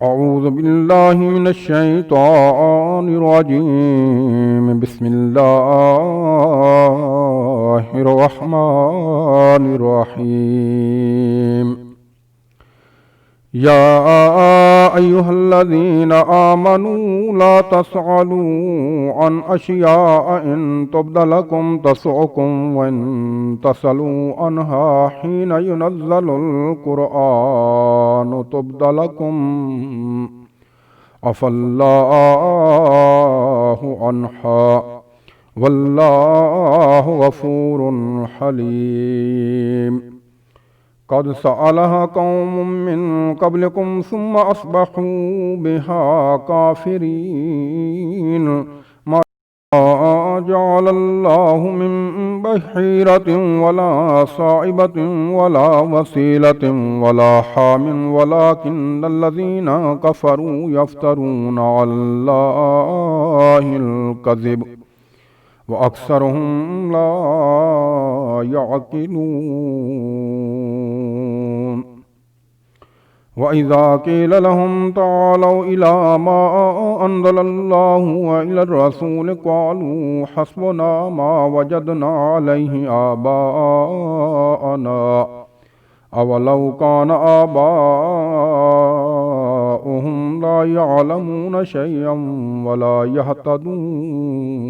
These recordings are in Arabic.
أعوذ بالله من الشيطان الرجيم. بسم الله الرحمن الرحيم. يا أيها الذين آمنوا لا تسألوا عن أشياء إن تبد لكم تسؤكم وإن تسألوا عنها حين ينزل القرآن تبد لكم عفى الله عنها والله غفور حليم. قد سألها قوم من قبلكم ثم أصبحوا بها كافرين. ما جعل الله من بحيرة ولا صائبة ولا وسيلة ولا حام ولكن الذين كفروا يفترون على الله الكذب وأكثرهم لا يعقلون. وإذا قيل لهم تعالوا إلى ما أنزل الله وإلى الرسول قالوا حسبنا ما وجدنا عليه آباءنا أولو كان آباؤهم لا يعلمون شيئا ولا يهتدون.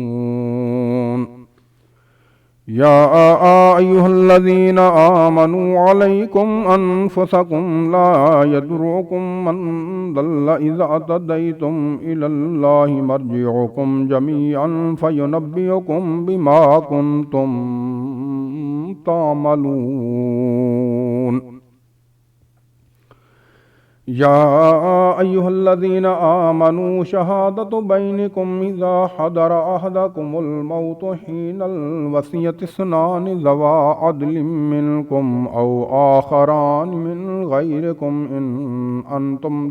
يا أيها الذين آمنوا عليكم أنفسكم لا يضركم من ضل إذا اهتديتم إلى الله مرجعكم جميعا فينبئكم بما كنتم تعملون. يا أيها الذين آمنوا شهادة بينكم إذا حضر أحدكم الموت حين الوصية اثنان ذوى عدل منكم أو آخران من غيركم إن أنتم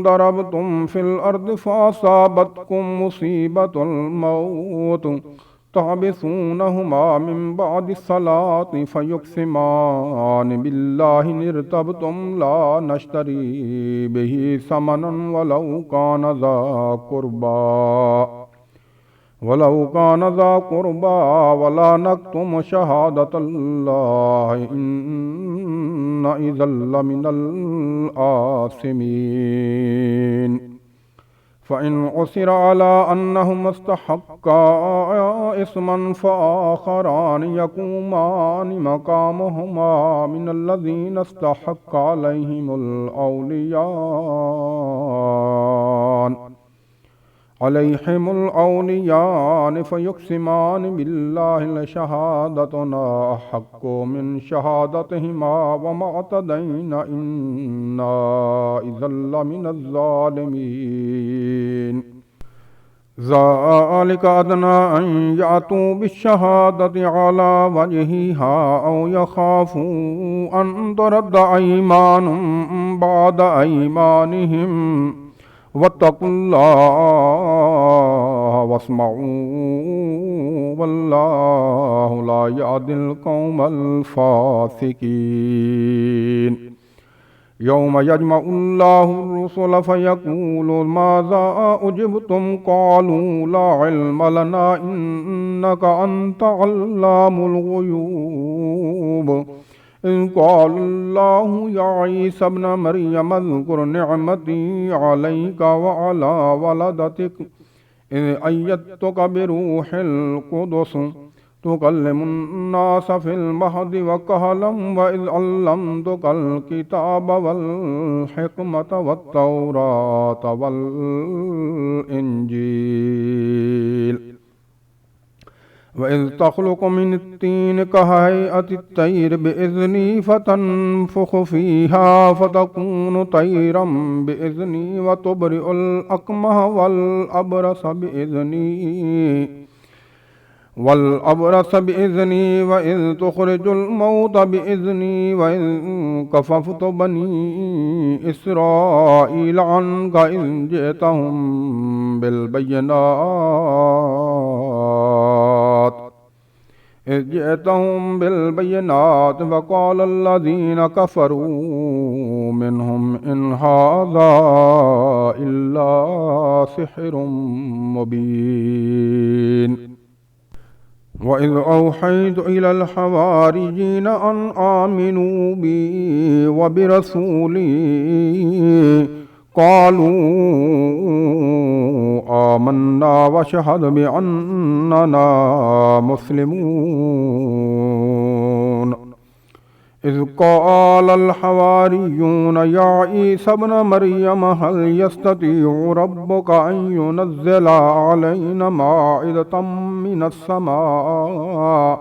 ضربتم في الأرض فأصابتكم مصيبة الموت تحبسونهما من بعد الصلاة فيقسمان بالله إن ارتبتم لا نشتري به ثمنا ولو كان ذا قربى ولا نكتم شهادة الله إن إذا لمن الآثمين. فإن عثر على أنهما استحقا إثما فآخران يقومان مقامهما من الذين استحق عليهم الأوليان فيقسمان بالله لشهادتنا أحق من شهادتهما وما اعتدينا إنا إذا لمن الظالمين. ذلك أدنى أن يأتوا بالشهادة على وجهها أو يخافوا أن ترد أيمان بعد أيمانهم واتقوا الله واسمعوا والله لا يهدي القوم الفاسقين. يوم يجمع الله الرسل فيقول ماذا أجبتم قالوا لا علم لنا إنك أنت علام الغيوب. إذ قال الله يا عيسى ابن مريم اذكر نعمتي عليك وعلى ولدتك إذ أيدتك بروح القدس تكلم الناس في المهد وكهلا وإذ علمتك الكتاب والحكمة والتوراة والإنجيل وإذ تخلق من الطين كهيئة الطير بإذني فتنفخ فيها فتكون طيرا بإذني وتبرئ الأكمه والأبرص بإذني وإذ تخرج الموت بإذني وإذ كففت بني إسرائيل عنك إذ جئتهم بالبينات إذ جئتهم بالبينات وقال الذين كفروا منهم إن هذا إلا سحر مبين وإذ أوحيت إلى الحواريين أن آمنوا بي وبرسولي قالوا آمنا واشهد بأننا مسلمون إذ قال الحواريون يا عيسى ابن مريم هل يستطيع ربك أن ينزل علينا مائدة من السماء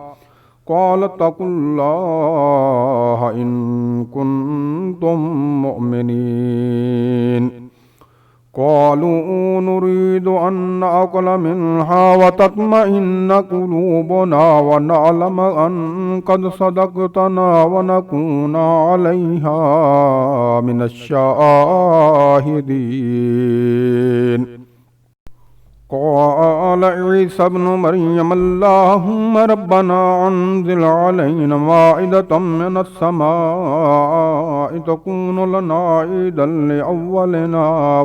قال اتقوا الله إن كنتم مؤمنين قالوا نريد أن نأكل منها وتطمئن قلوبنا ونعلم أن قد صدقتنا ونكون عليها من الشاهدين قال عيسى ابن مريم اللهم ربنا أنزل علينا مائدة من السماء تكون لنا عيدا لأولنا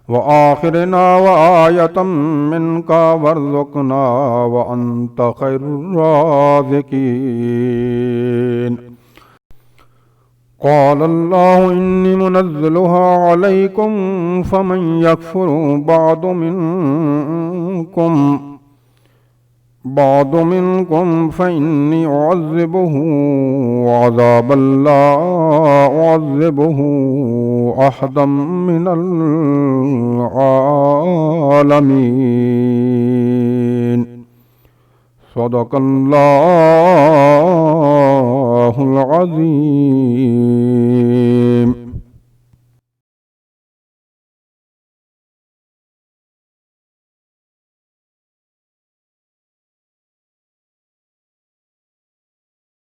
وآخرنا وآية منك وارزقنا وأنت خير الرازقين قال الله إني منزلها عليكم فمن يكفر بعض منكم فإني أعذبه عذابا لا أعذبه أحدا من العالمين صدق الله العظيم.